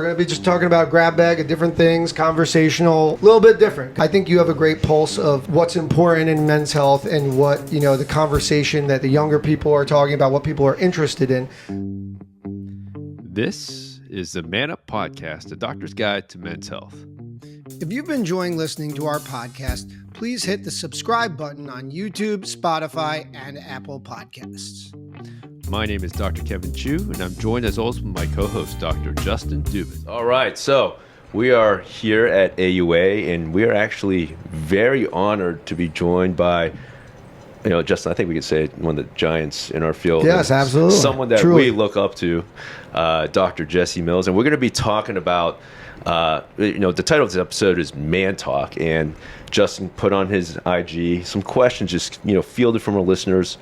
we're going to be just talking about grab bag of different things, conversational, a little bit different. I think you have a great pulse of what's important in men's health and what, you know, the conversation that the younger people are talking about, what people are interested in. This is the Man Up Podcast, a doctor's guide to men's health. If you've been enjoying listening to our podcast, please hit the subscribe button on YouTube, Spotify, and Apple Podcasts. My name is Dr. Kevin Chu, and I'm joined as always with my co-host, Dr. Justin Dubin. All right, so we are here at AUA, and we are actually very honored to be joined by, you know, Justin, I think we could say one of the giants in our field. Yes, absolutely. Someone that Truly. we look up to, Dr. Jesse Mills. And we're going to be talking about, the title of this episode is Man Talk. And Justin put on his IG some questions, just, fielded from our listeners.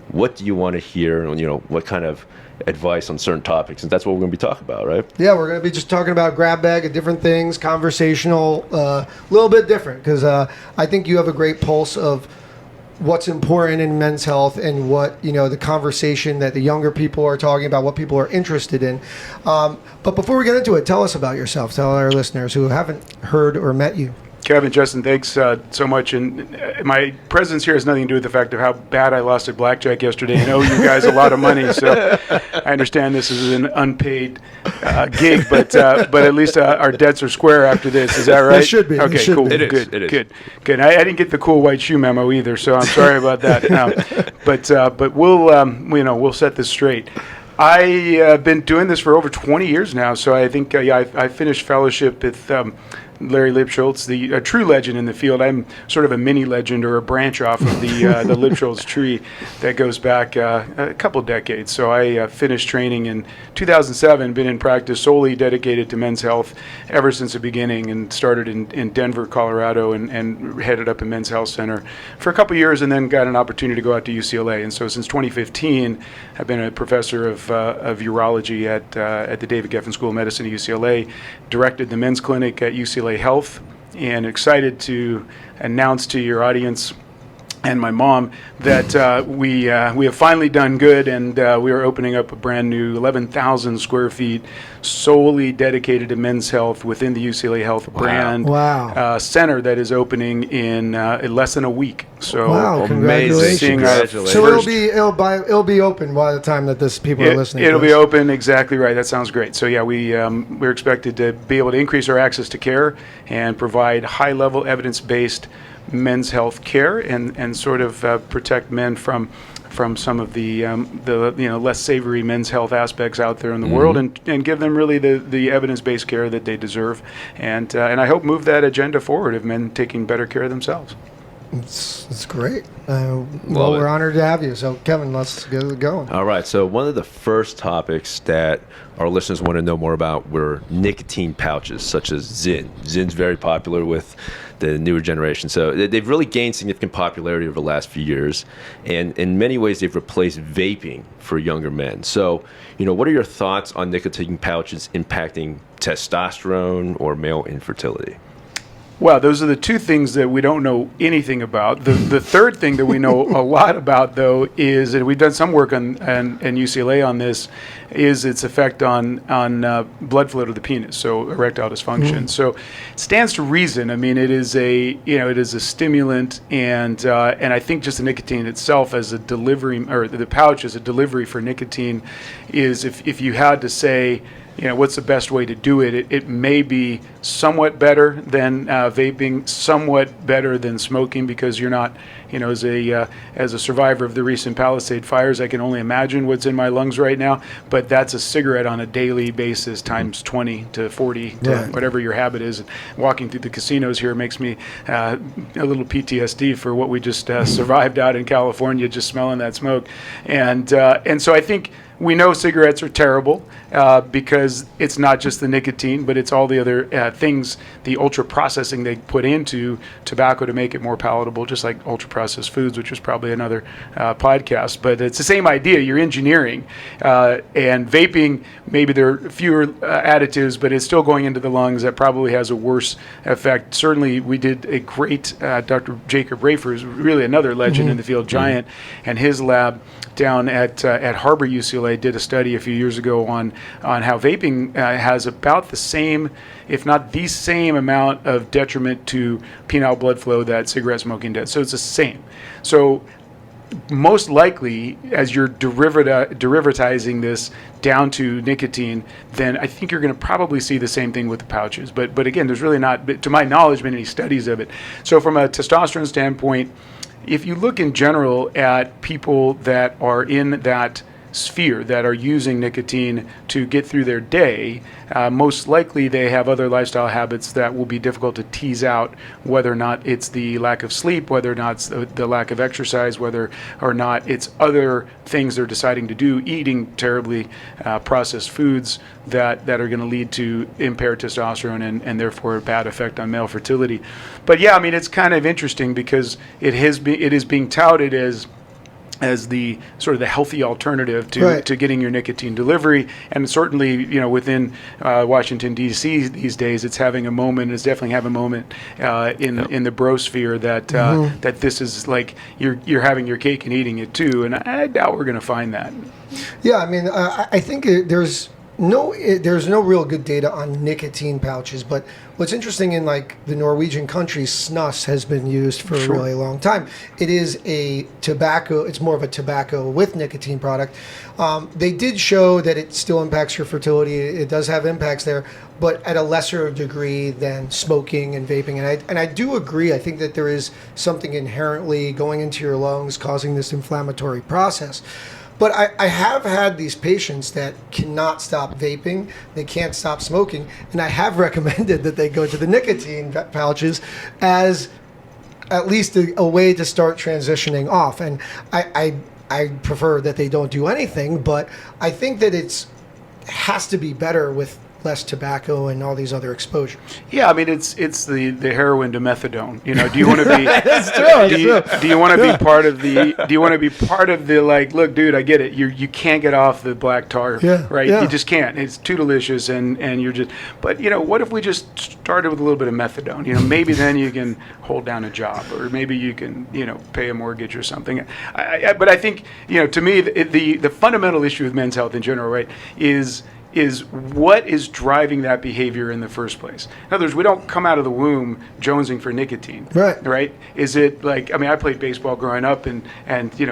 What do you want to hear? And, what kind of advice on certain topics? And that's what we're going to be talking about, right? Yeah, we're going to be just talking about grab bag of different things, conversational, a little bit different, because I think you have a great pulse of what's important in men's health and what, the conversation that the younger people are talking about, what people are interested in. But before we get into it, tell us about yourself. Tell our listeners who haven't heard or met you. Kevin, Justin, thanks so much. And my presence here has nothing to do with the fact of how bad I lost at blackjack yesterday. I owe you guys a lot of money, so I understand this is an unpaid gig, but at least our debts are square after this. Is that right? It should be. Okay, should cool. Be. Good. I didn't get the cool white shoe memo either, so I'm sorry about that. But we'll set this straight. I've been doing this for over 20 years now, so I think I finished fellowship with Larry Lipschultz, the true legend in the field. I'm sort of a mini legend or a branch off of the Lipschultz tree that goes back a couple decades. So I finished training in 2007, been in practice solely dedicated to men's health ever since the beginning, and started in Denver, Colorado, and headed up a men's health center for a couple years, and then got an opportunity to go out to UCLA. And so since 2015, I've been a professor of urology at the David Geffen School of Medicine at UCLA, directed the men's clinic at UCLA Health, and excited to announce to your audience and my mom that we have finally done good, and we are opening up a brand new 11,000 square feet solely dedicated to men's health within the UCLA Health brand center that is opening in less than a week. So amazing! Congratulations. So it'll be open by the time that people are listening. It'll be open, exactly right. That sounds great. So yeah, we're expected to be able to increase our access to care and provide high level evidence based men's health care and sort of protect men from some of the less savory men's health aspects out there in the world, and give them really the evidence-based care that they deserve, and I hope move that agenda forward of men taking better care of themselves. It's great. We're honored to have you. So, Kevin, let's get it going. All right. So one of the first topics that our listeners want to know more about were nicotine pouches, such as Zyn. Zyn's very popular with the newer generation. So they've really gained significant popularity over the last few years. And in many ways, they've replaced vaping for younger men. So, what are your thoughts on nicotine pouches impacting testosterone or male infertility? Well, those are the two things that we don't know anything about. The third thing that we know a lot about, though, is that we've done some work on UCLA on this, is its effect on blood flow to the penis, so erectile dysfunction. So it stands to reason. I mean, it is a stimulant, and I think just the nicotine itself as a delivery, or the pouch as a delivery for nicotine, is if you had to say, what's the best way to do it? It may be somewhat better than vaping, somewhat better than smoking, because you're not, as a survivor of the recent Palisade fires, I can only imagine what's in my lungs right now. But that's a cigarette on a daily basis times 20 to 40 to whatever your habit is. Walking through the casinos here makes me a little PTSD for what we just survived out in California, just smelling that smoke. And so I think we know cigarettes are terrible because it's not just the nicotine, but it's all the other things, the ultra processing they put into tobacco to make it more palatable, just like ultra processed foods, which is probably another podcast. But it's the same idea. You're engineering. And vaping, maybe there are fewer additives, but it's still going into the lungs. That probably has a worse effect. Certainly, we did a great, Dr. Jacob Rafer is really another legend in the field, giant, and his lab down at Harbor UCLA UCLA did a study a few years ago on how vaping has about the same, if not the same amount of detriment to penile blood flow that cigarette smoking does. So it's the same. So most likely, as you're derivatizing this down to nicotine, then I think you're going to probably see the same thing with the pouches. But again, there's really not, to my knowledge, been any studies of it. So from a testosterone standpoint, if you look in general at people that are in that sphere that are using nicotine to get through their day, most likely they have other lifestyle habits that will be difficult to tease out, whether or not it's the lack of sleep, whether or not it's the lack of exercise, whether or not it's other things they're deciding to do, eating terribly processed foods that are going to lead to impaired testosterone and therefore a bad effect on male fertility. But yeah, I mean, it's kind of interesting because it is being touted as the sort of the healthy alternative to getting your nicotine delivery. And certainly, within Washington, D.C. these days, it's having a moment, it's definitely having a moment in the bro sphere that that this is like you're having your cake and eating it too. And I doubt we're going to find that. Yeah, I mean, I think there's no real good data on nicotine pouches, but what's interesting in like the Norwegian country, snus has been used for a really long time. It is a tobacco, it's more of a tobacco with nicotine product. They did show that it still impacts your fertility. It does have impacts there, but at a lesser degree than smoking and vaping. And I do agree. I think that there is something inherently going into your lungs causing this inflammatory process. But I have had these patients that cannot stop vaping, they can't stop smoking, and I have recommended that they go to the nicotine pouches as at least a way to start transitioning off. And I prefer that they don't do anything, but I think that it has to be better with less tobacco and all these other exposures. Yeah, I mean it's the heroin to methadone. Do you want to be? That's true. Do you want to be part of the? Do you want to be part of the like? Look, dude, I get it. You can't get off the black tar, right? Yeah. You just can't. It's too delicious, and you're just. But what if we just started with a little bit of methadone? Maybe then you can hold down a job, or maybe you can pay a mortgage or something. But I think to me the fundamental issue with men's health in general, right, is what is driving that behavior in the first place. In other words, we don't come out of the womb jonesing for nicotine. Right? Is it like, I played baseball growing up and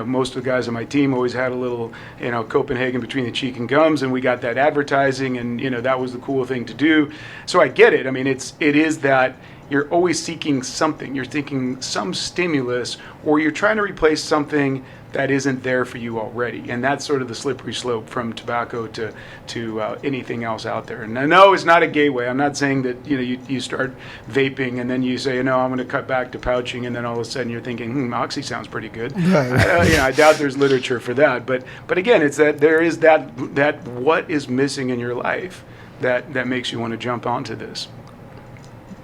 most of the guys on my team always had a little, Copenhagen between the cheek and gums, and we got that advertising and, that was the cool thing to do. So I get it. It is that you're always seeking something. You're thinking some stimulus, or you're trying to replace something that isn't there for you already. And that's sort of the slippery slope from tobacco to anything else out there. And I know it's not a gateway. I'm not saying that you start vaping and then you say, no, I'm going to cut back to pouching, and then all of a sudden you're thinking, Oxy sounds pretty good. Right. I doubt there's literature for that. But again, it's that there is that what is missing in your life that makes you want to jump onto this.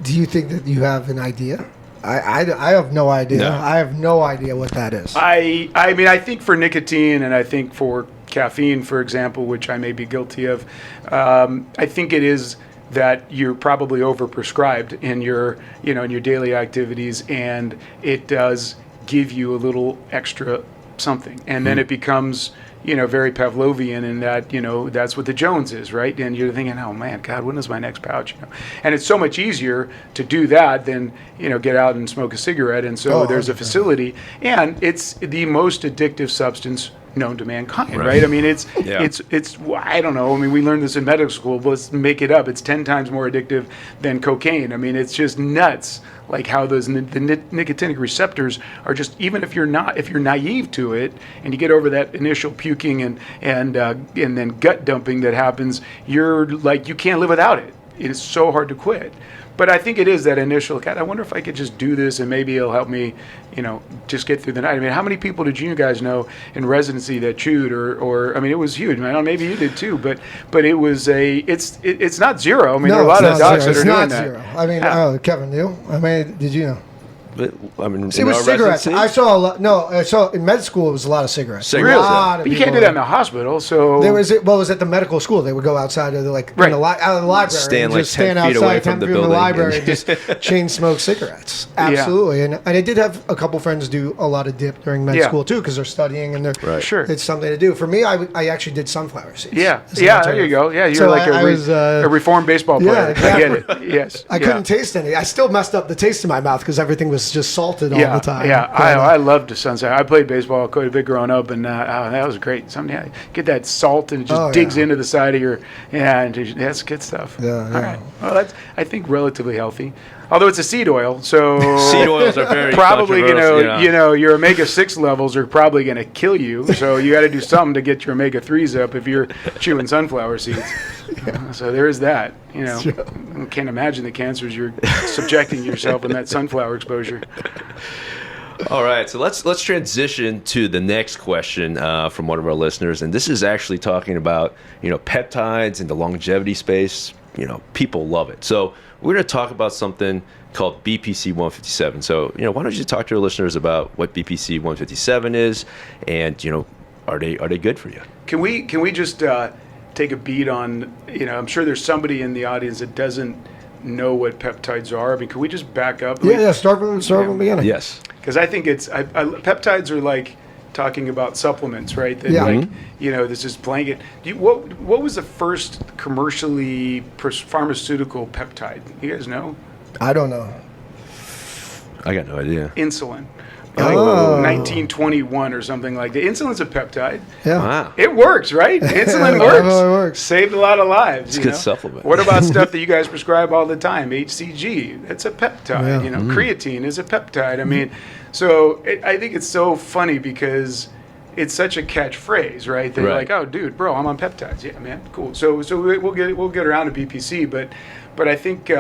Do you think that you have an idea? I have no idea. No. I have no idea what that is. I think for nicotine, and I think for caffeine, for example, which I may be guilty of, I think it is that you're probably overprescribed in your daily activities, and it does give you a little extra something, and then it becomes very Pavlovian in that, that's what the Jones is, right? And you're thinking, oh man, God, when is my next pouch? And it's so much easier to do that than, get out and smoke a cigarette. And so there's a facility, and it's the most addictive substance known to mankind, right? It's I don't know. We learned this in medical school, but let's make it up. It's 10 times more addictive than cocaine. It's just nuts, like how the nicotinic receptors are just, even if you're naive to it, and you get over that initial puking and then gut dumping that happens, you're like, you can't live without it. It is so hard to quit. But I think it is that initial, God, I wonder if I could just do this and maybe it'll help me, just get through the night. How many people did you guys know in residency that chewed or it was huge. Maybe you did too, but it was it's not zero. There are a lot of docs that are doing that. Zero. Kevin, you? Did you know? I mean, See, it in was our cigarettes. residency- I saw a lot. No, I saw in med school it was a lot of cigarettes. Cigarettes, A lot of But you can't people- do that in the hospital. So There was it was at the medical school. They would go outside of the Right. out of the library, Stand and like just 10 stand feet outside away 10 from the feet from building library and- and just chain smoke cigarettes. Absolutely, and I did have a couple friends do a lot of dip during med Yeah. school too because they're studying and they're Right. Sure. It's something to do. For me, I actually did sunflower seeds. Yeah, as an yeah, there you alternative. go. Yeah, you're So like I was, a reformed baseball yeah, player. exactly. I get it. Yes. I couldn't taste any. I still messed up the taste in my mouth because everything was just salted all the time. Yeah, But, I loved the sunset. I played baseball quite a bit growing up, and that was great. Something get that salt and it just digs yeah. into the side of your and that's good stuff. Yeah, All yeah. right. Well, that's I think relatively healthy, although it's a seed oil, so Seed oils are very probably controversial, your omega-6 levels are probably going to kill you. So you got to do something to get your omega-3s up if you're chewing sunflower seeds. So there is that. I can't imagine the cancers you're subjecting yourself in that sunflower exposure. All right, so let's transition to the next question from one of our listeners, and this is actually talking about peptides and the longevity space. People love it. So we're going to talk about something called BPC 157. So why don't you talk to your listeners about what BPC 157 is, and are they good for you? Can we just take a beat on I'm sure there's somebody in the audience that doesn't know what peptides are. I mean, can we just back up? Yeah, start from the beginning. Yes. Because I think peptides are like talking about supplements, right? That Yeah. like, this is blanket. What was the first commercially pharmaceutical peptide? You guys know? I don't know. I got no idea. Insulin. Oh. 1921 or something like that. Insulin's a peptide. Yeah. Wow. It works, right? Insulin It works. really works. Saved a lot of lives. It's a good supplement. What about stuff that you guys prescribe all the time? HCG, it's a peptide. Yeah. Creatine is a peptide. I mean, so I think it's so funny because it's such a catchphrase, right? They're Right. like, "Oh, dude, bro, I'm on peptides." Yeah, man, cool. So we'll get around to BPC, but I think.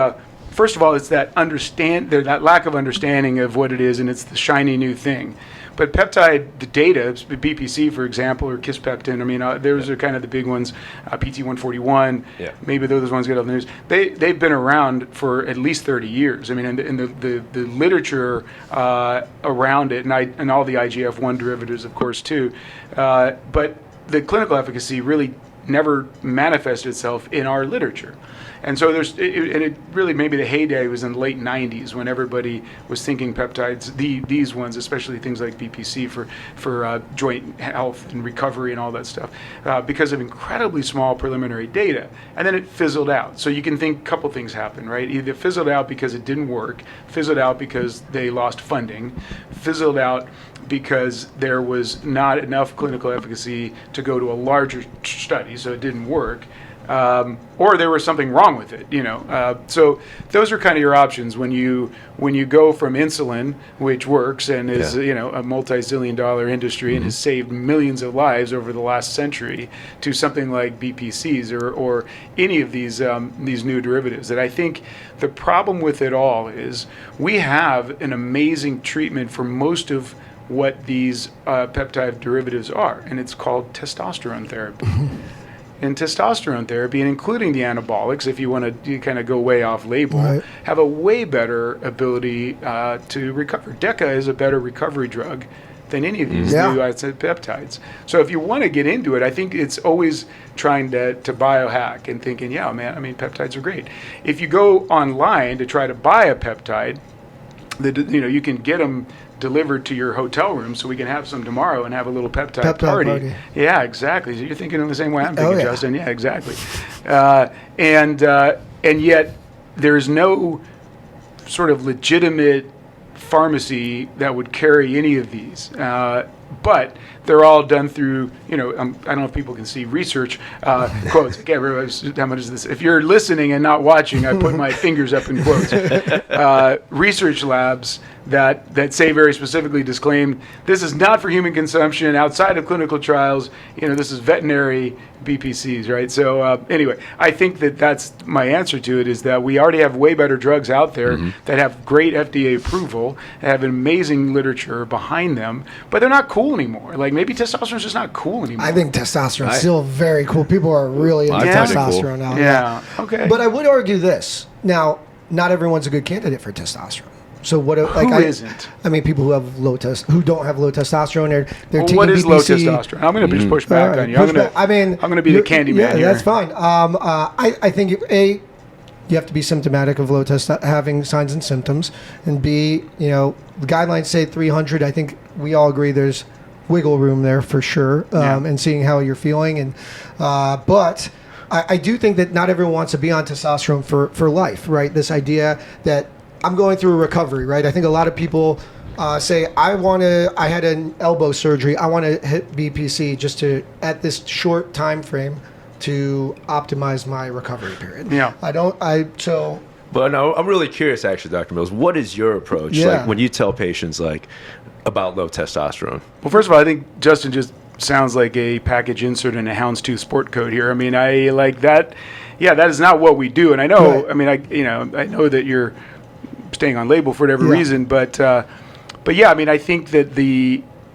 First of all, it's that lack of understanding of what it is, and it's the shiny new thing. But peptide, the data, BPC, for example, or kisspeptin, I mean, those are kind of the big ones, PT141, Yeah. maybe those ones get on the news. They've been around for at least 30 years. I mean, and the literature around it, and all the IGF-1 derivatives, of course, too. But the clinical efficacy really never manifested itself in our literature. And so it really, maybe the heyday was in the late 90s when everybody was thinking peptides, these ones, especially things like BPC for joint health and recovery and all that stuff, because of incredibly small preliminary data. And then it fizzled out. So you can think a couple things happened, right? Either fizzled out because it didn't work, fizzled out because they lost funding, fizzled out because there was not enough clinical efficacy to go to a larger study, so it didn't work. Or there was something wrong with it, So those are kind of your options when you go from insulin, which works and is a multi-zillion-dollar industry and has saved millions of lives over the last century, to something like BPCs or any of these new derivatives. That I think the problem with it all is we have an amazing treatment for most of what these peptide derivatives are, and it's called testosterone therapy. And testosterone therapy, and including the anabolics, if you want to kind of go way off label, Right. have a way better ability to recover. DECA is a better recovery drug than any of these Yeah. new peptides. So if you want to get into it, I think it's always trying to biohack and thinking, yeah, man, I mean, peptides are great. If you go online to try to buy a peptide, you can get them delivered to your hotel room, so we can have some tomorrow and have a little peptide party. Yeah, exactly. So you're thinking in the same way I'm thinking, yeah. Justin. Yeah, exactly. And yet there's no sort of legitimate pharmacy that would carry any of these. But they're all done through, I don't know if people can see research quotes. I can't remember how much is this. If you're listening and not watching, I put my fingers up in quotes. Research labs that say very specifically disclaim this is not for human consumption outside of clinical trials. This is veterinary BPCs, right? So anyway, I think that's my answer to it, is that we already have way better drugs out there that have great FDA approval, have an amazing literature behind them, but they're not cool anymore. Like maybe testosterone's just not cool anymore. I think testosterone is still very cool. People are really into I find it cool. testosterone now. Yeah. Okay. But I would argue this. Now, not everyone's a good candidate for testosterone. So what? Who isn't? I mean, people who have who don't have low testosterone. They're Well, taking what is BPC. low testosterone? I'm going to just push back All right, on you. I'm going to be the candy man Yeah, here. that's fine. I think you have to be symptomatic of low having signs and symptoms, and B, the guidelines say 300. I think we all agree there's wiggle room there for sure, and seeing how you're feeling. And but I do think that not everyone wants to be on testosterone for life, right? This idea that I'm going through a recovery, right? I think a lot of people say, I had an elbow surgery. I want to hit BPC just to, at this short time frame, to optimize my recovery period. Yeah. But no, I'm really curious, actually, Dr. Mills. What is your approach? Yeah. Like when you tell patients about low testosterone? Well, first of all, I think Justin just sounds like a package insert in a houndstooth sport coat here. I mean, I like that. Yeah, that is not what we do. And I know, Right. I mean, I know that you're staying on label for whatever reason, but yeah, I mean, I think that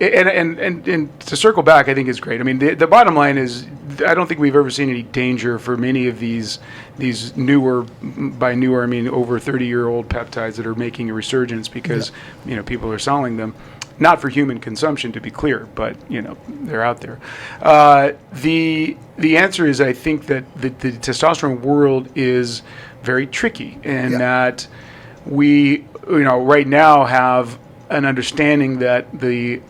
and to circle back, I think is great. I mean, the bottom line is, I don't think we've ever seen any danger for many of these newer, by newer I mean over 30-year-old peptides that are making a resurgence because people are selling them, not for human consumption, to be clear, but they're out there. The answer is, I think that the testosterone world is very tricky, and that we right now have an understanding that we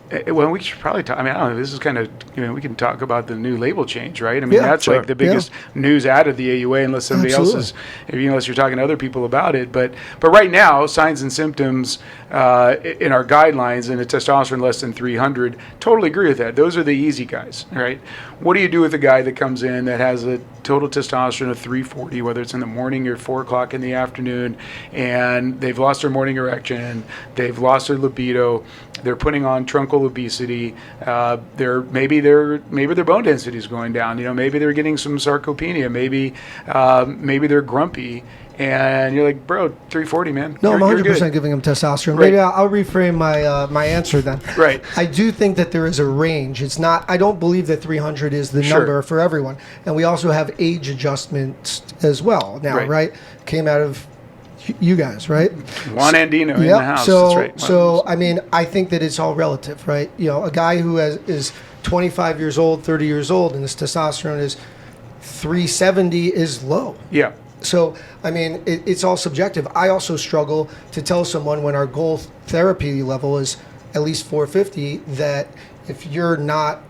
should probably talk. I mean, I don't know. This is kind of, we can talk about the new label change, right? I mean, that's like the biggest news out of the AUA, unless somebody else is, unless you're talking to other people about it. But right now, signs and symptoms in our guidelines and a testosterone less than 300, totally agree with that. Those are the easy guys, right? What do you do with a guy that comes in that has a total testosterone of 340, whether it's in the morning or 4 o'clock in the afternoon, and they've lost their morning erection, they've lost their libido, they're putting on truncal obesity, maybe their bone density is going down, maybe they're getting some sarcopenia, maybe they're grumpy, and you're like, bro, 340, man. No, I'm You're 100% good. giving them testosterone. Right. Maybe I'll reframe my answer then. Right. I do think that there is a range. It's not. I don't believe that 300 is the Sure. number for everyone. And we also have age adjustments as well now, right? Came out of you guys, right? Juan Andino in the house. So, That's right. so I mean, I think that it's all relative, right? A guy who is 25 years old, 30 years old, and his testosterone is 370 is low. Yeah. So, I mean, it's all subjective. I also struggle to tell someone when our goal therapy level is at least 450 that if you're not,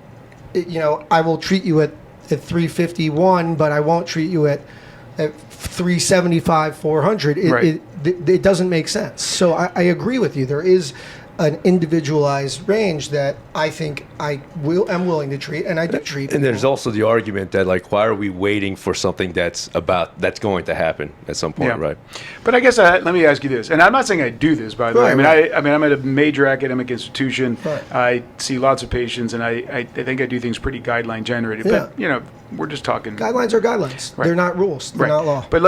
I will treat you at 351, but I won't treat you at 375, 400. It doesn't make sense. So I agree with you. There is an individualized range that I think am willing to treat, and I do treat. And there's also the argument that, why are we waiting for something that's going to happen at some point, right? But I guess let me ask you this, and I'm not saying I do this, by the way. I mean, I'm at a major academic institution. Right. I see lots of patients, and I think I do things pretty guideline generated. Yeah. But we're just talking. Guidelines are guidelines. Right. They're not rules. They're not law. But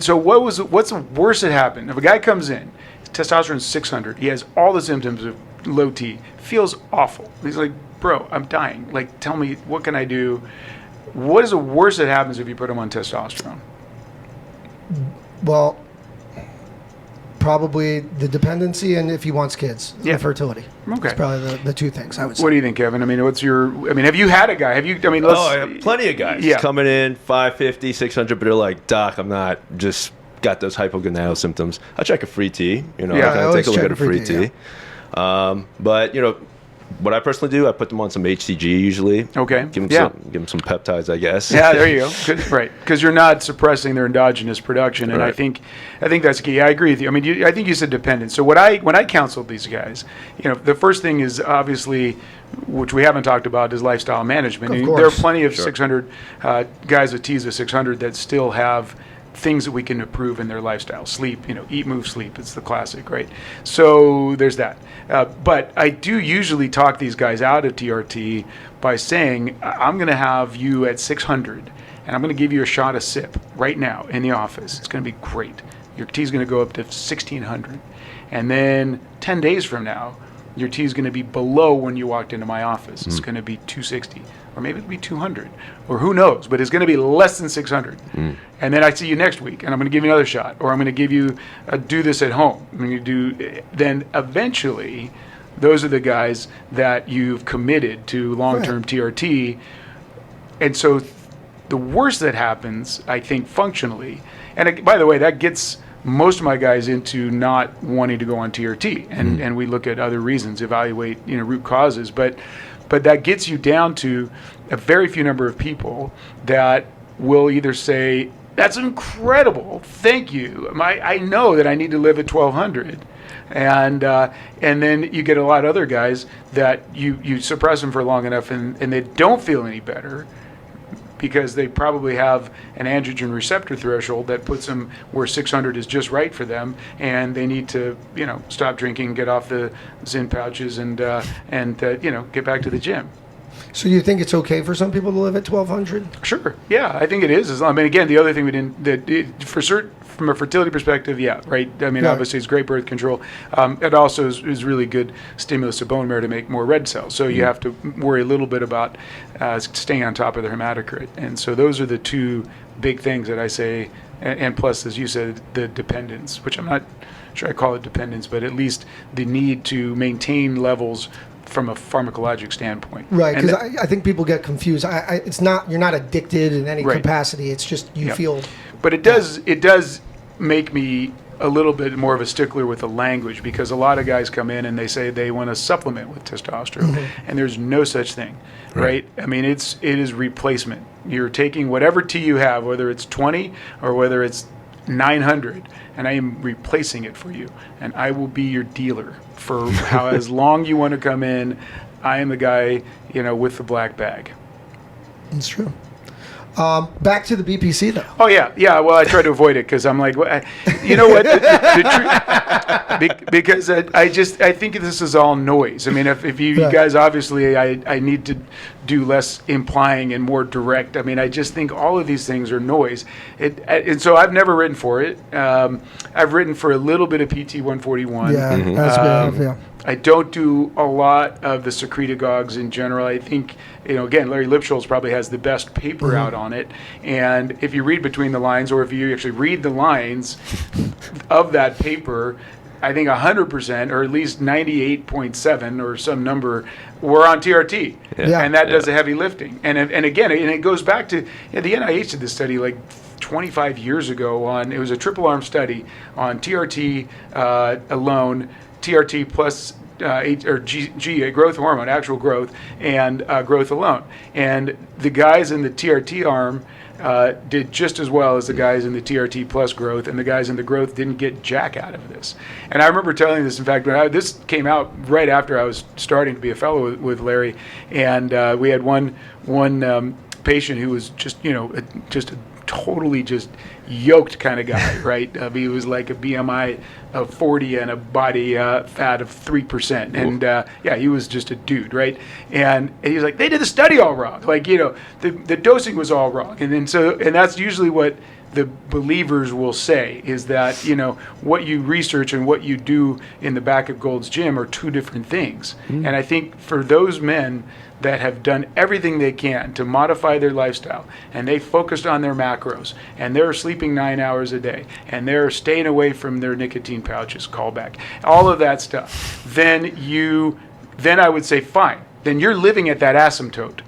so what's the worst that happened? If a guy comes in, testosterone is 600, he has all the symptoms of low T, feels awful. He's like, bro, I'm dying. Tell me, what can I do? What is the worst that happens if you put him on testosterone? Well, probably the dependency, and if he wants kids, and fertility. Okay. It's probably the two things I would say. What do you think, Kevin? I mean, have you had a guy? I have plenty of guys coming in 550, 600, but they're like, Doc, I'm not just got those hypogonadal symptoms. I'll check a free T. I take a look at a free T. But what I personally do, I put them on some HCG usually. Okay. Give them some peptides, I guess. Yeah, there you go. Right, because you're not suppressing their endogenous production, and I think that's key. I agree with you. I mean, I think you said dependent. So when I counseled these guys, the first thing is obviously, which we haven't talked about, is lifestyle management. Of course. There are plenty of 600 guys with T's of 600 that still have things that we can improve in their lifestyle. Sleep, eat, move, sleep. It's the classic, right? So there's that. But I do usually talk these guys out of TRT by saying, I'm going to have you at 600, and I'm going to give you a shot of SIP right now in the office. It's going to be great. Your T is going to go up to 1,600. And then 10 days from now, your T is going to be below when you walked into my office. It's going to be 260, or maybe it'll be 200, or who knows, but it's going to be less than 600. And then I see you next week, and I'm going to give you another shot, or I'm going to give you do this at home. Then eventually, those are the guys that you've committed to long-term TRT. And so the worst that happens, I think, functionally, and by the way, that gets most of my guys into not wanting to go on TRT, and we look at other reasons, evaluate root causes, but that gets you down to a very few number of people that will either say, "That's incredible, thank you. I know that I need to live at 1200." And then you get a lot of other guys that you suppress them for long enough, and they don't feel any better, because they probably have an androgen receptor threshold that puts them where 600 is just right for them, and they need to, stop drinking, get off the Zyn pouches, and get back to the gym. So you think it's okay for some people to live at 1200? Sure. Yeah, I think it is. I mean, again, the other thing we didn't, from a fertility perspective, yeah, right. I mean, obviously it's great birth control. It also is really good stimulus to bone marrow to make more red cells. So you have to worry a little bit about staying on top of the hematocrit. And so those are the two big things that I say. And plus, as you said, the dependence, which I'm not sure I call it dependence, but at least the need to maintain levels from a pharmacologic standpoint. Right, because I think people get confused. It's not, you're not addicted in any Right. capacity. It's just you feel. But it does make me a little bit more of a stickler with the language, because a lot of guys come in and they say they want to supplement with testosterone, and there's no such thing, right? I mean, it is replacement. You're taking whatever T you have, whether it's 20 or whether it's 900, and I am replacing it for you, and I will be your dealer for as long you want to come in. I am the guy, with the black bag. It's true. Back to the BPC though. Oh yeah. Well, I try to avoid it because I'm like, you know what? Because I think this is all noise. I mean, if you guys, obviously, I need to do less implying and more direct. I mean, I just think all of these things are noise. And so I've never written for it. I've written for a little bit of PT 141. Yeah, that's good. Yeah. I don't do a lot of the secretagogues in general. I think, again, Larry Lipschultz probably has the best paper out on it. And if you read between the lines, or if you actually read the lines of that paper, I think 100%, or at least 98.7 or some number, were on TRT. Yeah. And that does the heavy lifting. And again, and it goes back to, the NIH did this study like 25 years ago it was a triple arm study on TRT alone, TRT plus G, growth hormone, actual growth, and growth alone. And the guys in the TRT arm did just as well as the guys in the TRT plus growth, and the guys in the growth didn't get jack out of this. And I remember telling this, in fact, this came out right after I was starting to be a fellow with Larry, and we had one patient who was just a totally just yoked kind of guy, right? He was like a BMI of 40 and a body fat of 3%, and he was just a dude, right? And he was like, they did the study all wrong, like the dosing was all wrong, and that's usually what the believers will say, is that what you research and what you do in the back of Gold's Gym are two different things. And I think for those men that have done everything they can to modify their lifestyle, and they focused on their macros, and they're sleeping 9 hours a day, and they're staying away from their nicotine pouches, callback, all of that stuff, then I would say, fine, then you're living at that asymptote.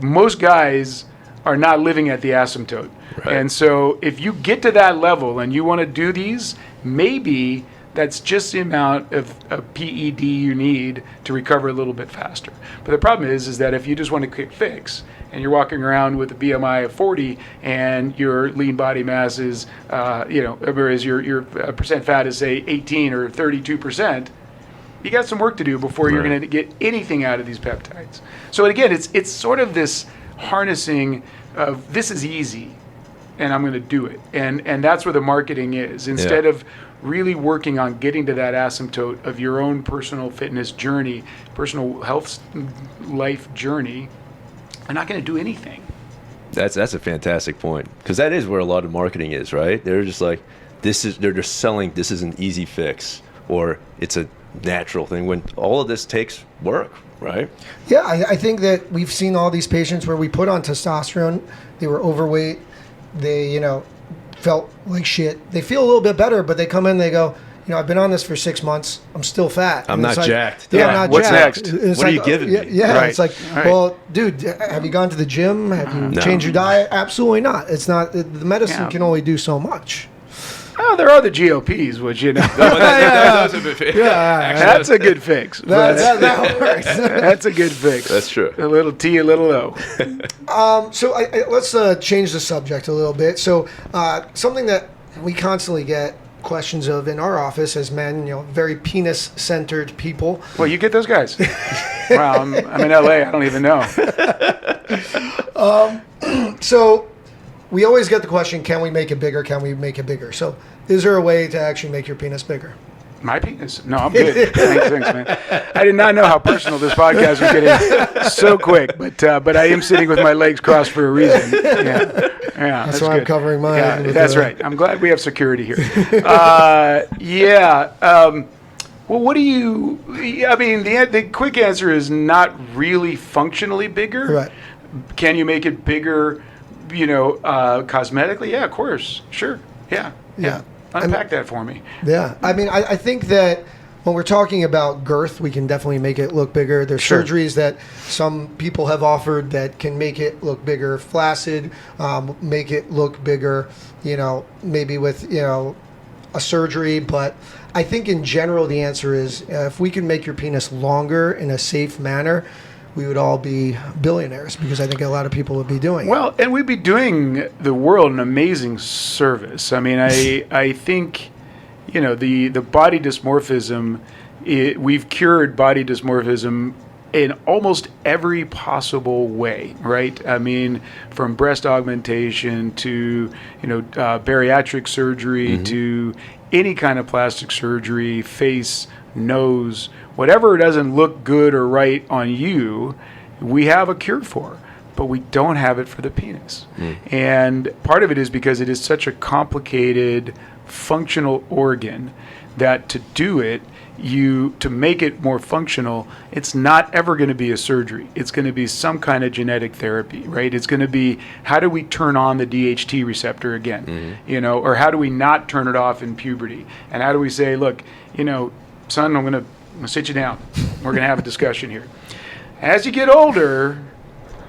Most guys are not living at the asymptote. Right. And so if you get to that level and you want to do these, maybe that's just the amount of PED you need to recover a little bit faster. But the problem is that if you just want a quick fix, and you're walking around with a BMI of 40 and your lean body mass is, whereas your percent fat is, say, 18 or 32%, you got some work to do before you're going to get anything out of these peptides. So again, it's sort of this harnessing of, this is easy, and I'm going to do it. And that's where the marketing is. Instead of really working on getting to that asymptote of your own personal fitness journey, personal health life journey, I'm not going to do anything. That's a fantastic point, because that is where a lot of marketing is, right? They're just like, they're just selling, this is an easy fix, or it's a natural thing when all of this takes work, right? Yeah, I think that we've seen all these patients where we put on testosterone, they were overweight, they, felt like shit. They feel a little bit better, but they come in, they go, I've been on this for 6 months. I'm still fat. I'm not jacked. Yeah, I'm not What's jacked. next? It's What are like, you giving me? Yeah, Right. it's like, Right. well, dude, have you gone to the gym? Have you No. changed your diet? Absolutely not. It's not. The medicine Yeah. can only do so much. Oh, there are the GOPs, which Those are the- that's a good fix. That works. That's a good fix. That's true. A little T, a little O. So let's change the subject a little bit. So something that we constantly get questions of in our office as men, very penis-centered people. Well, you get those guys. Wow, I'm in LA. I don't even know. So we always get the question, can we make it bigger? Can we make it bigger? So is there a way to actually make your penis bigger? My penis? No, I'm good. Thanks, man. I did not know how personal this podcast was getting so quick, but I am sitting with my legs crossed for a reason. Yeah, that's why good. I'm covering mine. Yeah, with that's the- right. I'm glad we have security here. Well, what do you? I mean, the quick answer is not really functionally bigger. Right. Can you make it bigger? Cosmetically? Yeah, of course. Sure. Yeah. Yeah. Unpack that for me. Yeah. I mean, I think that when we're talking about girth, we can definitely make it look bigger. There's Sure. surgeries that some people have offered that can make it look bigger. Flaccid, make it look bigger, maybe with, a surgery. But I think in general, the answer is if we can make your penis longer in a safe manner, we would all be billionaires, because I think a lot of people would be doing it. Well, and we'd be doing the world an amazing service. I mean, I think, the body dysmorphism, we've cured body dysmorphism in almost every possible way, right? I mean, from breast augmentation to, bariatric surgery to any kind of plastic surgery, face, nose, whatever doesn't look good or right on you, we have a cure for, but we don't have it for the penis. And part of it is because it is such a complicated functional organ that to do it, to make it more functional, it's not ever going to be a surgery. It's going to be some kind of genetic therapy, right? It's going to be, how do we turn on the DHT receptor again, or how do we not turn it off in puberty? And how do we say, look, son, I'm going to sit you down. We're going to have a discussion here. As you get older,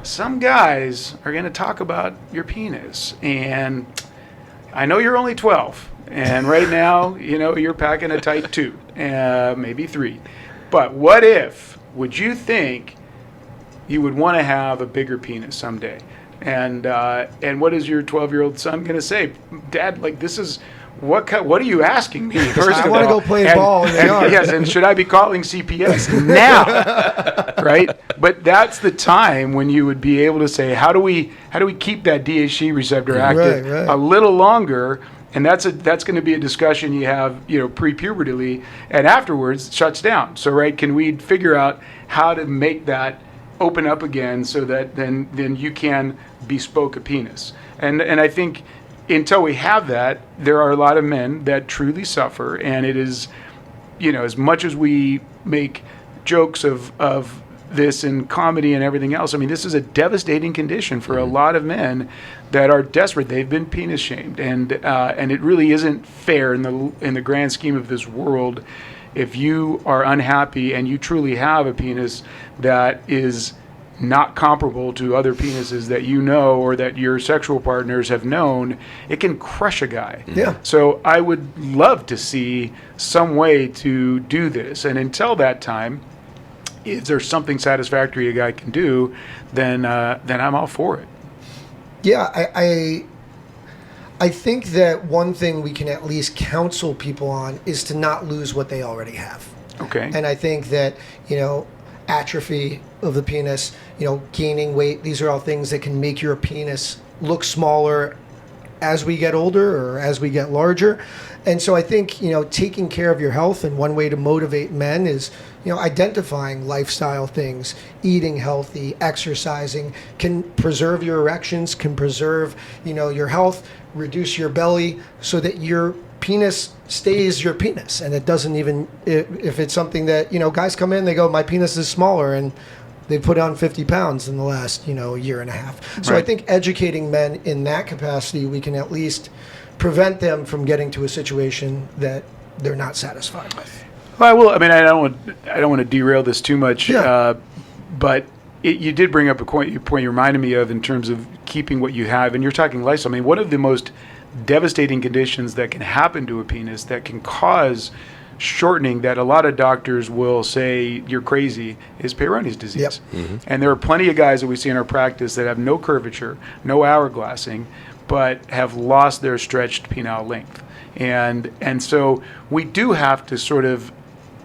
some guys are going to talk about your penis. And I know you're only 12. And right now, you're packing a tight 2, maybe 3. But would you think you would want to have a bigger penis someday? And what is your 12-year-old son going to say? Dad, this is... What are you asking me? First I of want to all? go play ball in the yard. Yes, and should I be calling CPS now? Right? But that's the time when you would be able to say, how do we keep that DHT receptor active Right. a little longer? And that's going to be a discussion you have, pre-pubertally, and afterwards it shuts down. So, right, can we figure out how to make that open up again so that then you can bespoke a penis? And I think until we have that, there are a lot of men that truly suffer, and it is, as much as we make jokes of this in comedy and everything else, I mean, this is a devastating condition for a lot of men that are desperate. They've been penis shamed, and it really isn't fair in the grand scheme of this world. If you are unhappy and you truly have a penis that is not comparable to other penises that or that your sexual partners have known, it can crush a guy. Yeah. So I would love to see some way to do this. And until that time, if there's something satisfactory a guy can do, then I'm all for it. Yeah, I think that one thing we can at least counsel people on is to not lose what they already have. Okay. And I think that, atrophy of the penis, gaining weight, these are all things that can make your penis look smaller as we get older or as we get larger. And so I think, taking care of your health, and one way to motivate men is, identifying lifestyle things, eating healthy, exercising, can preserve your erections, can preserve, your health, reduce your belly so that your penis stays your penis, and it doesn't even, if it's something that, guys come in, they go, my penis is smaller, and they put on 50 pounds in the last, year and a half. So Right. I think educating men in that capacity, we can at least prevent them from getting to a situation that they're not satisfied with. Well, I will. I mean, I don't want to derail this too much, Yeah. but you did bring up a point you reminded me of in terms of keeping what you have, and you're talking lifestyle. I mean, one of the most devastating conditions that can happen to a penis that can cause shortening, that a lot of doctors will say you're crazy, is Peyronie's disease. Yep. And there are plenty of guys that we see in our practice that have no curvature, no hourglassing, but have lost their stretched penile length. And so we do have to sort of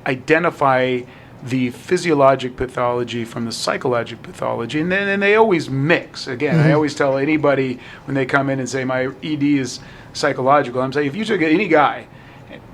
identify the physiologic pathology from the psychologic pathology, and then they always mix. Again, I always tell anybody when they come in and say my ED is psychological, I'm saying if you took any guy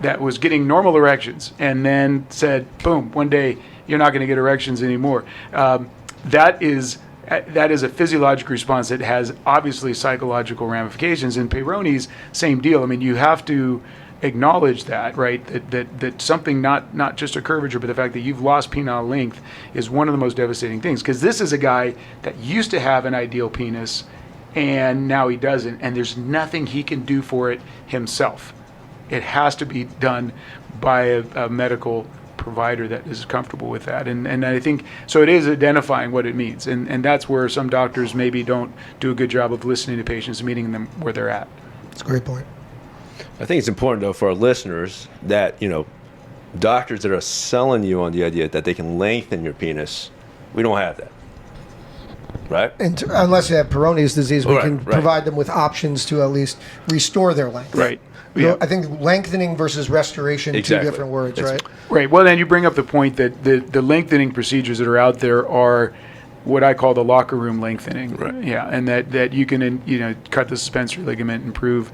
that was getting normal erections and then said, boom, one day you're not going to get erections anymore, that is a physiologic response that has obviously psychological ramifications. And Peyronie's, same deal. I mean, you have to acknowledge that, right? That something, not just a curvature, but the fact that you've lost penile length is one of the most devastating things. Because this is a guy that used to have an ideal penis, and now he doesn't, and there's nothing he can do for it himself. It has to be done by a medical provider that is comfortable with that. And I think, so it is identifying what it means. And that's where some doctors maybe don't do a good job of listening to patients and meeting them where they're at. That's a great point. I think it's important, though, for our listeners that, doctors that are selling you on the idea that they can lengthen your penis, we don't have that. Right? And unless they have Peyronie's disease, we Right, can right. provide them with options to at least restore their length. Right. You know, Yeah. I think lengthening versus restoration, Exactly. two different words, That's- right? Right. Well, then you bring up the point that the lengthening procedures that are out there are what I call the locker room lengthening. Right. Yeah, and that you can cut the suspensory ligament, improve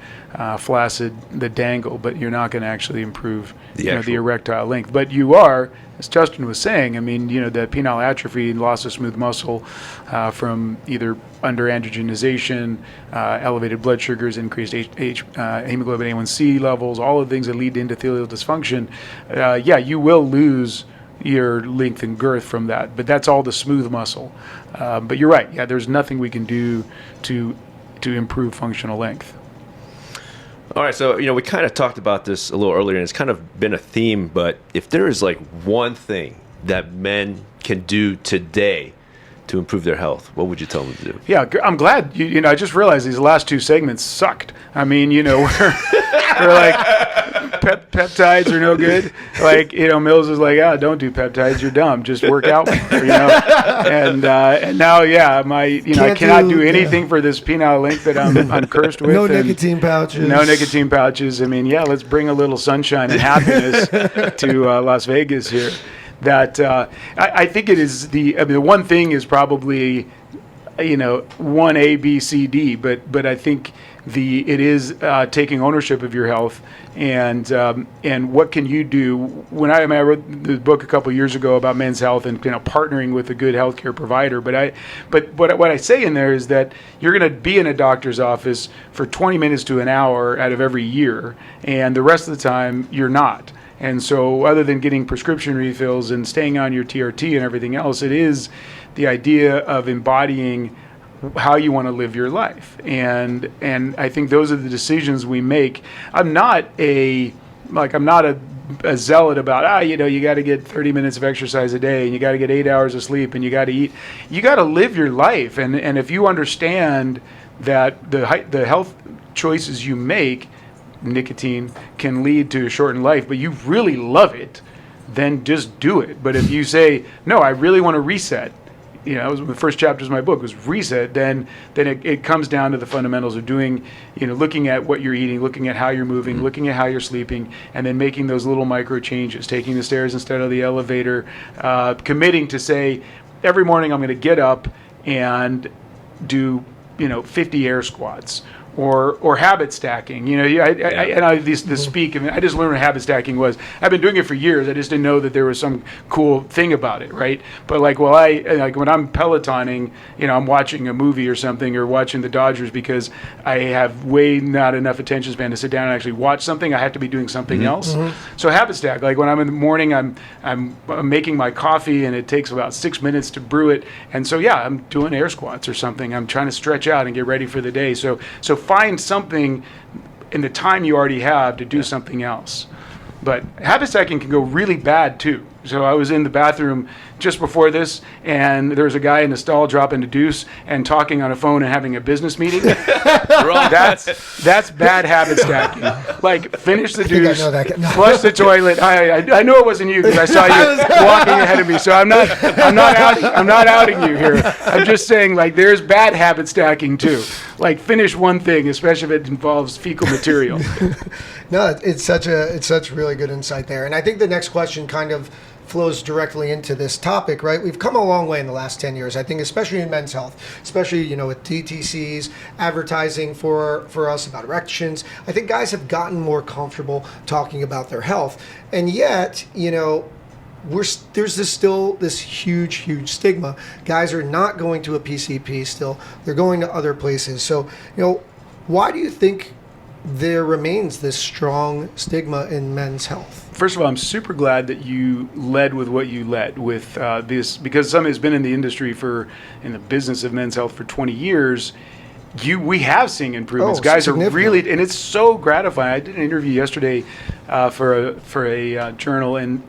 flaccid, the dangle, but you're not going to actually improve the actual- erectile length. But you are, as Justin was saying, I mean, the penile atrophy, loss of smooth muscle from either under androgenization, elevated blood sugars, increased hemoglobin A1C levels, all of the things that lead to endothelial dysfunction. You will lose your length and girth from that, but that's all the smooth muscle. But you're right. Yeah, there's nothing we can do to improve functional length. All right, so we kind of talked about this a little earlier, and it's kind of been a theme. But if there is like one thing that men can do today to improve their health, what would you tell them to do? Yeah, I'm glad. I just realized these last two segments sucked. I mean, we're like peptides are no good. Like, Mills is like, don't do peptides. You're dumb. Just work out more, And now, I Can't cannot do do- anything for this penile length that I'm cursed with. No and nicotine pouches. No nicotine pouches. I mean, let's bring a little sunshine and happiness to Las Vegas here. That I think it is the one thing is probably 1A, B, C, D, but I think it is taking ownership of your health and what can you do. When I wrote the book a couple years ago about men's health and partnering with a good healthcare provider, but what I say in there is that you're going to be in a doctor's office for 20 minutes to an hour out of every year, and the rest of the time you're not. And so other than getting prescription refills and staying on your TRT and everything else, it is the idea of embodying how you want to live your life. And I think those are the decisions we make. I'm not a zealot about, you got to get 30 minutes of exercise a day and you got to get 8 hours of sleep and you got to eat. You got to live your life. And if you understand that the health choices you make, nicotine, can lead to a shortened life, but you really love it, then just do it. But if you say, no, I really want to reset, the first chapters of my book was reset, then it comes down to the fundamentals of doing, looking at what you're eating, looking at how you're moving, looking at how you're sleeping, and then making those little micro changes, taking the stairs instead of the elevator, committing to say, every morning I'm going to get up and do 50 air squats, or habit stacking. You know, this speak. I mean, I just learned what habit stacking was. I've been doing it for years. I just didn't know that there was some cool thing about it, right? But like, when I'm Pelotoning, you know, I'm watching a movie or something, or watching the Dodgers because I have way not enough attention span to sit down and actually watch something. I have to be doing something else. So habit stack. Like when I'm in the morning, I'm making my coffee and it takes about 6 minutes to brew it, and so yeah, I'm doing air squats or something. I'm trying to stretch out and get ready for the day. So find something in the time you already have to do something else. But habit stacking can go really bad too. So I was in the bathroom just before this, and there was a guy in the stall dropping a deuce and talking on a phone and having a business meeting. That's bad habit stacking. Like, finish the deuce, flush the toilet. I know it wasn't you because I saw you walking ahead of me. So I'm not outing you here. I'm just saying, like, there's bad habit stacking too. Like, finish one thing, especially if it involves fecal material. No, it's such really good insight there. And I think the next question kind of flows directly into this topic, right? We've come a long way in the last 10 years, I think, especially in men's health, especially, you know, with DTCs, advertising for us about erections. I think guys have gotten more comfortable talking about their health. And yet, you know, there's still this huge stigma. Guys are not going to a PCP still. They're going to other places. So, you know, why do you think there remains this strong stigma in men's health? First of all, I'm super glad that you led with what you led with this, because somebody who's been in the industry in the business of men's health for 20 years, we have seen improvements. Guys are really, and it's so gratifying. I did an interview yesterday for a journal, and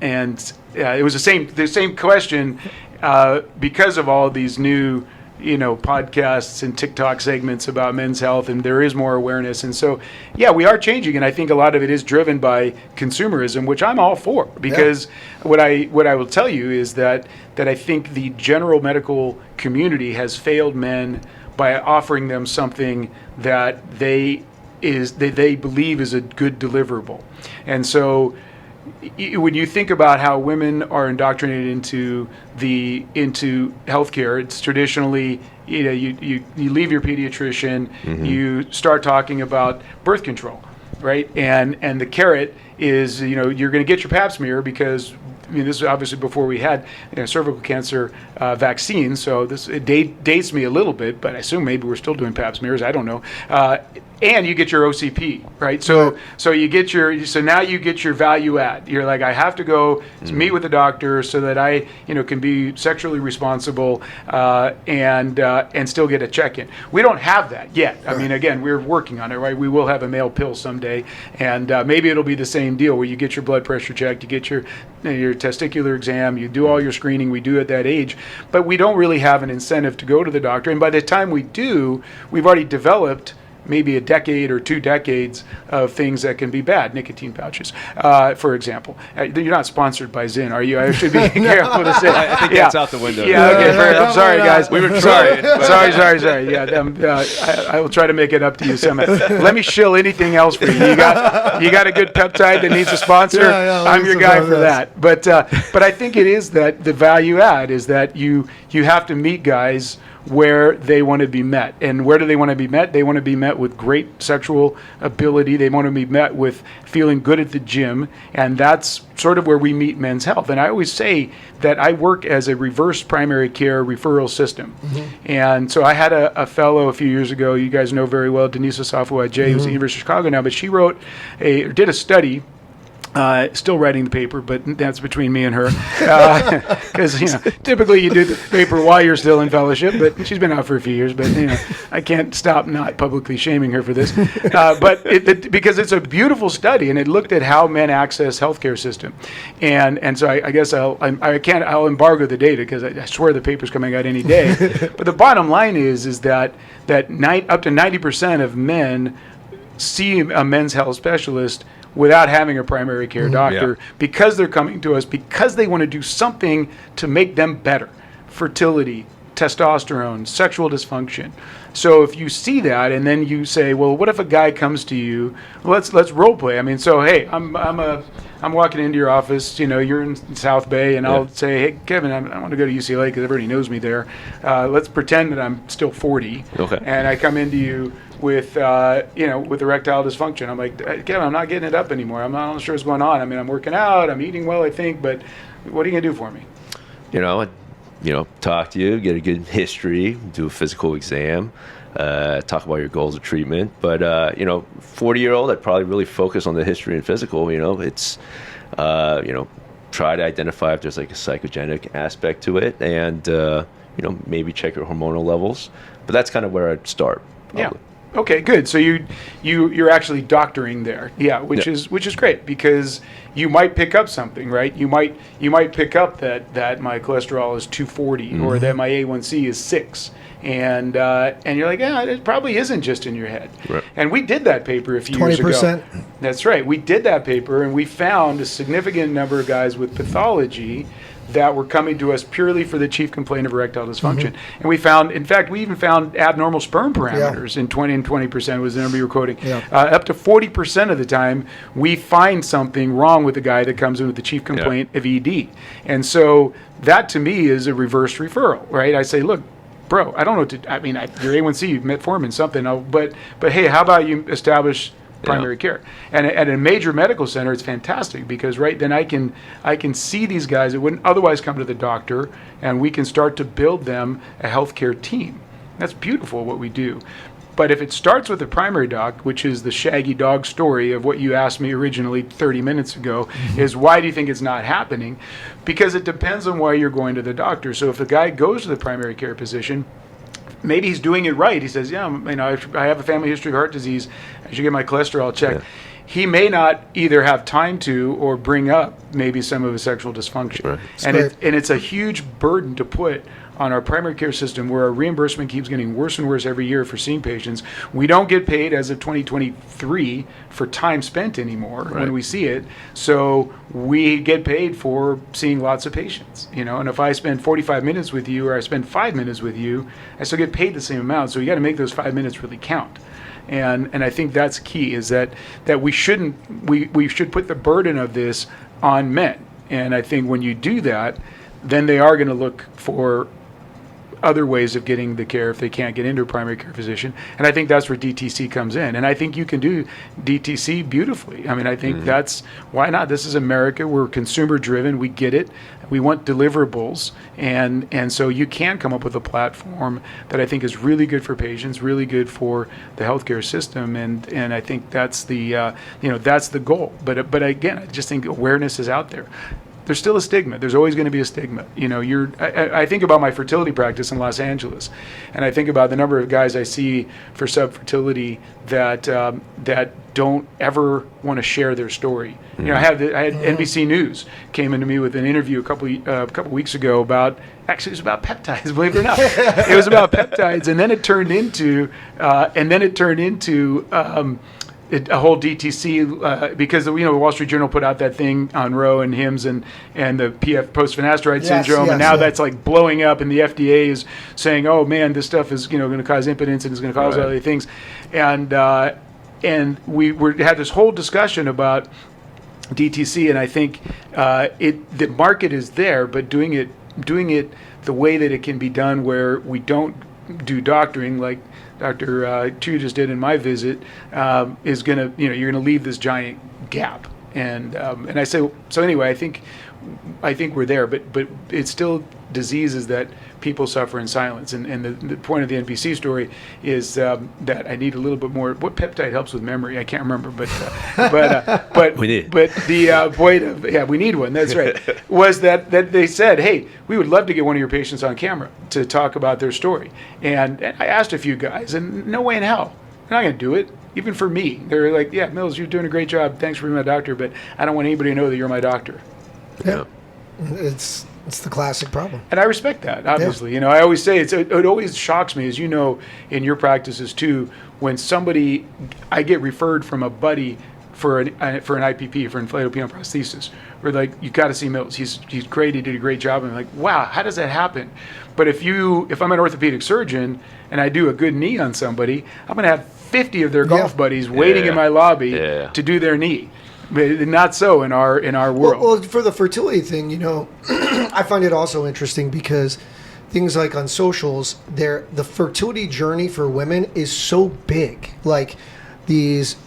it was the same question because of all these new, you know, podcasts and TikTok segments about men's health, and there is more awareness. And so, yeah, we are changing, and I think a lot of it is driven by consumerism, which I'm all for, because what I will tell you is that I think the general medical community has failed men by offering them something that they believe is a good deliverable. And so when you think about how women are indoctrinated into healthcare, it's traditionally, you know, you leave your pediatrician, you start talking about birth control, right? And the carrot is, you know, you're going to get your pap smear because, I mean, this is obviously before we had, you know, cervical cancer vaccines, so it dates me a little bit, but I assume maybe we're still doing pap smears. I don't know. And you get your OCP, right? So now you get your value add. You're like, I have to go meet with the doctor so that I, you know, can be sexually responsible and still get a check-in. We don't have that yet. I mean, again, we're working on it, right? We will have a male pill someday, and maybe it'll be the same deal where you get your blood pressure checked, you get your testicular exam, you do all your screening. We do at that age, but we don't really have an incentive to go to the doctor. And by the time we do, we've already developed maybe a decade or 2 decades of things that can be bad. Nicotine pouches, for example. You're not sponsored by Zyn, are you? I should be careful to say. I think that's out the window. Yeah, okay. I'm sorry, guys. We were trying. Sorry. Yeah, I will try to make it up to you somehow. Let me shill anything else for you. You got a good peptide that needs a sponsor? I'm your guy for that. But I think it is that the value add is that you have to meet guys where they want to be met. And where do they want to be met? They want to be met with great sexual ability. They want to be met with feeling good at the gym. And that's sort of where we meet men's health. And I always say that I work as a reverse primary care referral system. And so I had a fellow a few years ago, you guys know very well, Denise Asafua-Jay, who's at the University of Chicago now, but she did a study. Still writing the paper, but that's between me and her. Because, you know, typically you do the paper while you're still in fellowship, but she's been out for a few years, but, you know, I can't stop not publicly shaming her for this. But because it's a beautiful study, and it looked at how men access healthcare system. And so I guess I'll embargo the data because I swear the paper's coming out any day. But the bottom line is that up to 90% of men see a men's health specialist without having a primary care doctor, because they're coming to us because they want to do something to make them better. Fertility, testosterone, sexual dysfunction. So if you see that and then you say, well, what if a guy comes to you? Let's role play. I mean, so hey, I'm walking into your office. You know, you're in South Bay, and I'll say, hey, Kevin, I want to go to UCLA because everybody knows me there. Let's pretend that I'm still 40, and I come into you with with erectile dysfunction. I'm like, Kevin, I'm not getting it up anymore. I'm not sure what's going on. I mean, I'm working out, I'm eating well, I think, but what are you gonna do for me? Talk to you, get a good history, do a physical exam, talk about your goals of treatment. But 40-year-old, I'd probably really focus on the history and physical. It's try to identify if there's like a psychogenic aspect to it, and maybe check your hormonal levels. But that's kind of where I'd start. Probably. Yeah. Okay, good. So you're actually doctoring there, which is great, because you might pick up something, right? You might pick up that my cholesterol is 240 or that my A1C is 6, and you're like, it probably isn't just in your head. Right. And we did that paper a few years ago. 20%. That's right. We did that paper, and we found a significant number of guys with pathology that were coming to us purely for the chief complaint of erectile dysfunction. And we found, in fact, we even found abnormal sperm parameters in 20% was the number you were quoting. Yeah. Up to 40% of the time, we find something wrong with the guy that comes in with the chief complaint of ED. And so that, to me, is a reverse referral, right? I say, look, bro, I don't know what to, I mean, your A1C, metformin, something, but hey, how about you establish primary care? And at a major medical center, it's fantastic, because then I can see these guys that wouldn't otherwise come to the doctor, and we can start to build them a healthcare team. That's beautiful what we do. But if it starts with the primary doc, which is the shaggy dog story of what you asked me originally 30 minutes ago, is why do you think it's not happening? Because it depends on why you're going to the doctor. So if the guy goes to the primary care physician, maybe he's doing it right. He says, I have a family history of heart disease. I should get my cholesterol checked. Yeah. He may not either have time to or bring up maybe some of his sexual dysfunction. Right. And it's a huge burden to put on our primary care system, where our reimbursement keeps getting worse and worse every year for seeing patients. We don't get paid as of 2023 for time spent anymore when we see it. So we get paid for seeing lots of patients, and if I spend 45 minutes with you or I spend 5 minutes with you, I still get paid the same amount. So you got to make those 5 minutes really count. And I think that's key, is that we should put the burden of this on men. And I think when you do that, then they are going to look for other ways of getting the care if they can't get into a primary care physician. And I think that's where DTC comes in. And I think you can do DTC beautifully. I mean, I think that's, why not? This is America. We're consumer driven. We get it. We want deliverables. And so you can come up with a platform that I think is really good for patients, really good for the healthcare system. And I think that's that's the goal. But again, I just think awareness is out there. There's still a stigma. There's always going to be a stigma. I think about my fertility practice in Los Angeles, and I think about the number of guys I see for subfertility that don't ever want to share their story. I had NBC News came into me with an interview a couple weeks ago about, actually it was about peptides, believe it or not. It was about peptides, and then it turned into a whole DTC because the Wall Street Journal put out that thing on Roe and Hims and the PF post-finasteride syndrome, and now that's like blowing up, and the FDA is saying, oh man, this stuff is going to cause impotence and it's going to cause other things, and we had this whole discussion about DTC, and I think the market is there, but doing it the way that it can be done, where we don't do doctoring like Dr. Chu just did in my visit, is gonna, you're gonna leave this giant gap, and I say, so anyway, I think we're there, but it's still diseases that people suffer in silence, and the point of the NPC story is that I need a little bit more. What peptide helps with memory? I can't remember, but we need. But the point of we need one. That's right. Was that they said, hey, we would love to get one of your patients on camera to talk about their story, and I asked a few guys, and no way in hell, they're not going to do it. Even for me, they're like, yeah, Mills, you're doing a great job. Thanks for being my doctor, but I don't want anybody to know that you're my doctor. Yeah. It's the classic problem. And I respect that, obviously. Yeah. I always say it always shocks me, as you know, in your practices too, when I get referred from a buddy for an IPP, for inflatable penile prosthesis. We're like, you got to see Mills. He's great. He did a great job. And I'm like, wow, how does that happen? But if I'm an orthopedic surgeon and I do a good knee on somebody, I'm going to have 50 of their golf buddies waiting in my lobby to do their knee. But not so in our world. Well, for the fertility thing, I find it also interesting because things like on socials, the fertility journey for women is so big. Like these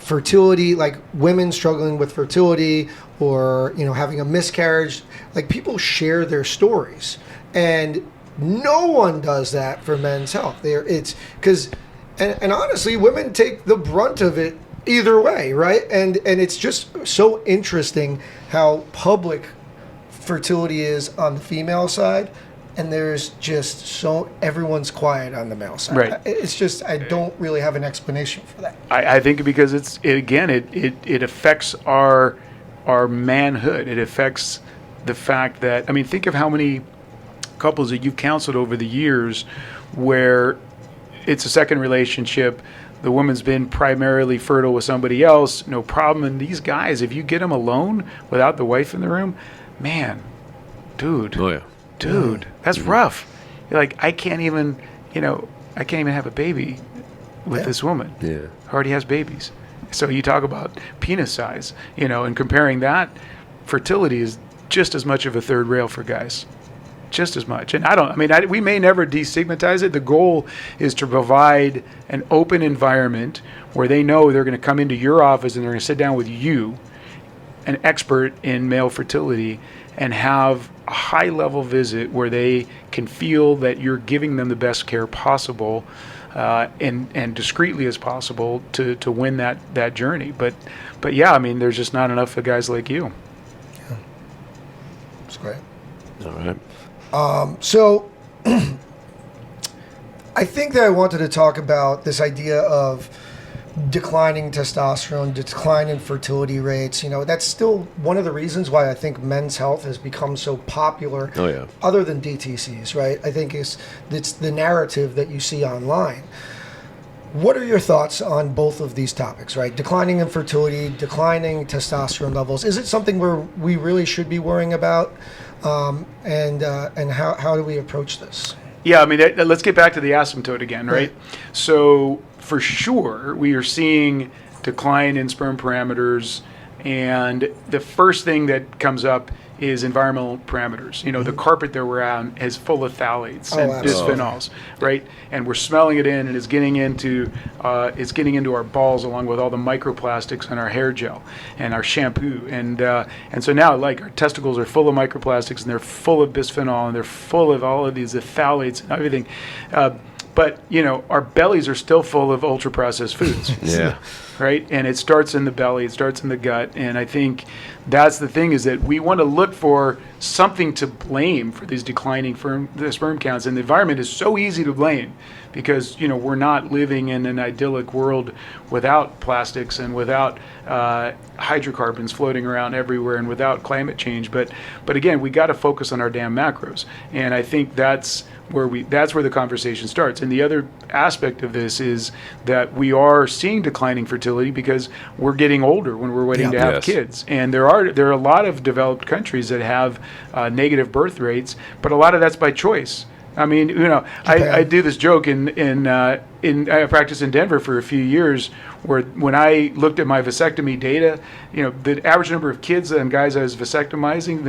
fertility, like women struggling with fertility or, having a miscarriage, like people share their stories. And no one does that for men's health. It's because, and honestly, women take the brunt of it either way, right? And it's just so interesting how public fertility is on the female side, and there's just everyone's quiet on the male side. Right. It's just, I don't really have an explanation for that. I think because it affects our manhood. It affects the fact that, think of how many couples that you've counseled over the years where it's a second relationship, the woman's been primarily fertile with somebody else, no problem. And these guys, if you get them alone without the wife in the room, man, dude, that's rough. You're like, I can't even have a baby with this woman. Yeah. Who already has babies. So you talk about penis size, and comparing that, fertility is just as much of a third rail for guys. Just as much. And we may never destigmatize it. The goal is to provide an open environment where they know they're going to come into your office and they're going to sit down with you, an expert in male fertility, and have a high-level visit where they can feel that you're giving them the best care possible and discreetly as possible to win that journey. But yeah, there's just not enough of guys like you. Yeah. That's great. All right. So I think that I wanted to talk about this idea of declining testosterone, decline in fertility rates. That's still one of the reasons why I think men's health has become so popular. Oh, yeah. Other than DTCs, right? I think it's the narrative that you see online. What are your thoughts on both of these topics, right? Declining in fertility, declining testosterone levels. Is it something where we really should be worrying about? And how do we approach this? Yeah, let's get back to the asymptote again, right? So for sure, we are seeing decline in sperm parameters, and the first thing that comes up is environmental parameters. The carpet that we're on is full of phthalates and bisphenols, right? And we're smelling it in, and it's getting into our balls along with all the microplastics in our hair gel and our shampoo, and so now like our testicles are full of microplastics, and they're full of bisphenol, and they're full of all of these phthalates and everything. But our bellies are still full of ultra processed foods. Yeah. Right? And it starts in the belly, it starts in the gut. And I think that's the thing, is that we want to look for something to blame for these declining sperm counts. And the environment is so easy to blame because, we're not living in an idyllic world without plastics and without hydrocarbons floating around everywhere and without climate change. But again, we got to focus on our damn macros. And I think that's where the conversation starts. And the other aspect of this is that we are seeing declining fertility because we're getting older when we're waiting to have kids. And there are a lot of developed countries that have negative birth rates, but a lot of that's by choice. I do this joke I practiced in Denver for a few years, where when I looked at my vasectomy data, the average number of kids and guys I was vasectomizing,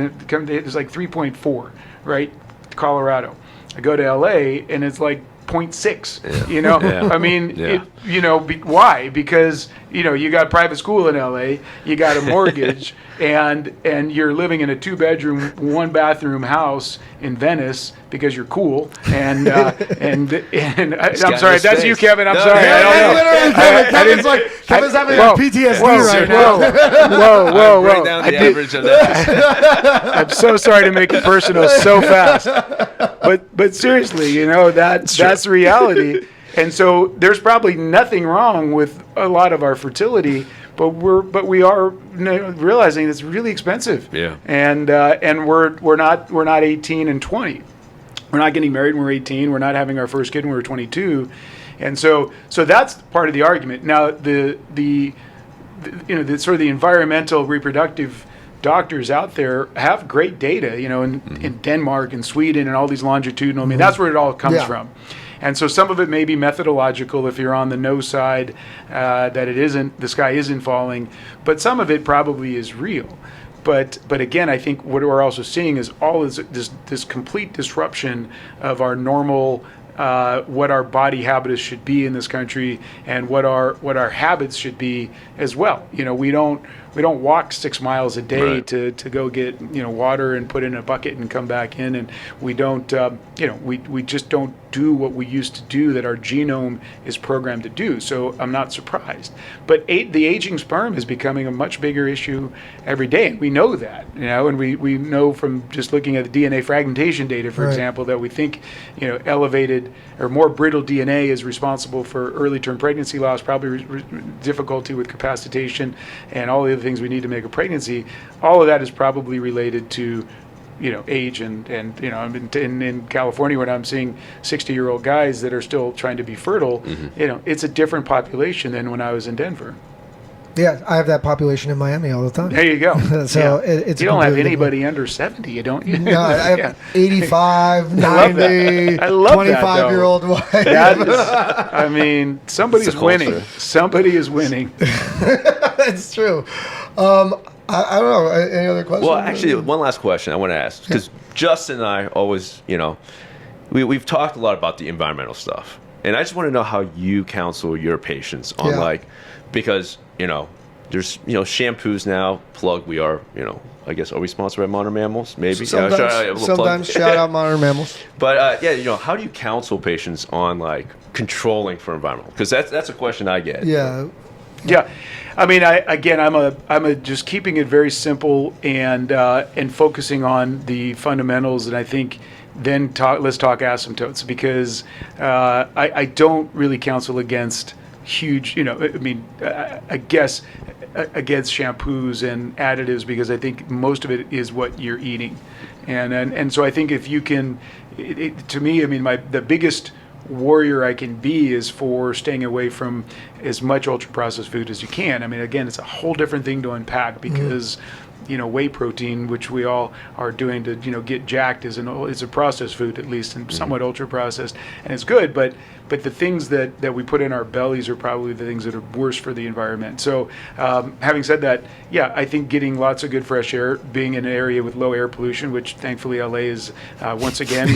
there's like 3.4, right? Colorado. I go to LA and it's like 0.6, Yeah. Why? Because, you got private school in LA, you got a mortgage, and you're living in a 2-bedroom, 1-bathroom house in Venice because you're cool. And I'm sorry, that's you, Kevin. I'm sorry. I don't know. Kevin's having PTSD right now. Whoa. Bring down the average of that. I'm so sorry to make it personal so fast. But seriously, that's the reality. And so there's probably nothing wrong with a lot of our fertility, but we are realizing it's really expensive. Yeah. And we're not 18 and 20. We're not getting married when we're 18. We're not having our first kid when we're 22. And so that's part of the argument. Now the sort of the environmental reproductive doctors out there have great data, in Denmark and Sweden and all these longitudinal. That's where it all comes from. And so some of it may be methodological if you're on the no side, that the sky isn't falling, but some of it probably is real. But again, I think what we're also seeing is all this complete disruption of our normal, what our body habitus should be in this country, and what our habits should be as well. We don't walk 6 miles a day Right. to go get water and put in a bucket and come back in, and we don't we just don't do what we used to do that our genome is programmed to do. So I'm not surprised. But the aging sperm is becoming a much bigger issue every day, and we know that, and we know from just looking at the DNA fragmentation data, for Right. example, that we think elevated or more brittle DNA is responsible for early term pregnancy loss, probably difficulty with capacitation, and all the other things we need to make a pregnancy. All of that is probably related to age, and I'm in California when I'm seeing 60-year-old guys that are still trying to be fertile. It's a different population than when I was in Denver. Yeah, I have that population in Miami all the time. There you go. So Yeah. it's you don't have completely anybody under 70, you don't? No, I have Yeah. 85, I love that. 90, I love that, though. 25-year-old wife. That is, I mean, somebody's It's a winning. culture. Somebody is winning. That's true. I don't know. Any other questions? Well, actually, one last question I want to ask, because Justin and I always, we've talked a lot about the environmental stuff, and I just want to know how you counsel your patients on Yeah. because there's shampoos now. Plug, we are I guess, are we sponsored by Modern Mammals? Maybe. Sometimes, a little plug. shout out Modern Mammals. But how do you counsel patients on controlling for environmental? Because that's a question I get. Yeah. Yeah, I mean, I'm a just keeping it very simple and focusing on the fundamentals, and I think then let's talk asymptotes, because I don't really counsel against huge, I guess against shampoos and additives, because I think most of it is what you're eating, and so I think if you can, to me, the biggest warrior I can be is for staying away from as much ultra processed food as you can. Again, it's a whole different thing to unpack, because whey protein, which we all are doing to get jacked, is a processed food, at least, and somewhat ultra processed, and it's good, but the things that we put in our bellies are probably the things that are worse for the environment. So having said that, yeah, I think getting lots of good fresh air, being in an area with low air pollution, which thankfully LA is once again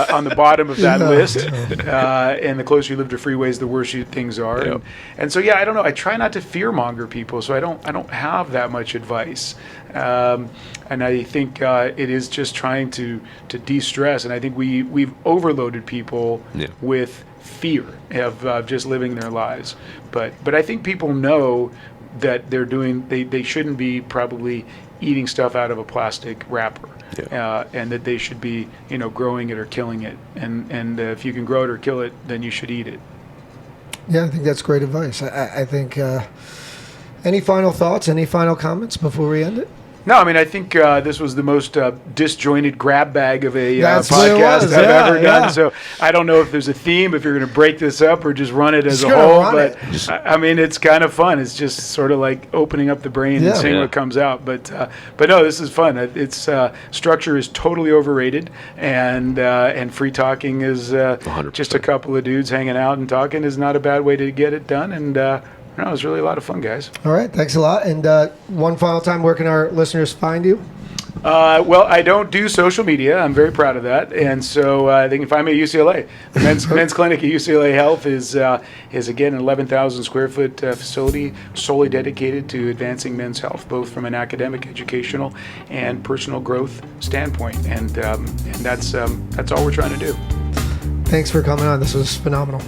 on the bottom of that list, and the closer you live to freeways, the worse things are. Yep. And so, yeah, I don't know. I try not to fearmonger people, so I don't have that much advice. And I think it is just trying to de-stress. And I think we've overloaded people with fear of just living their lives. But I think people know that they shouldn't be probably eating stuff out of a plastic wrapper. And that they should be growing it or killing it. And if you can grow it or kill it, then you should eat it. Yeah, I think that's great advice. I think, any final thoughts, any final comments before we end it? No, I think this was the most disjointed grab bag of a That's what it podcast was. I've Yeah, ever yeah. done. So I don't know if there's a theme, if you're going to break this up or just run it as Just a gonna whole. run But it. it's kind of fun. It's just sort of like opening up the brain and seeing Yeah. what comes out. But no, this is fun. It's structure is totally overrated, and free talking is 100%. just a couple of dudes hanging out and talking is not a bad way to get it done. And no, it was really a lot of fun, guys. All right, thanks a lot. And one final time, where can our listeners find you? Well, I don't do social media. I'm very proud of that, and so they can find me at UCLA. The men's clinic at UCLA Health is again an 11,000 square foot facility solely dedicated to advancing men's health, both from an academic, educational, and personal growth standpoint. And that's all we're trying to do. Thanks for coming on. This was phenomenal.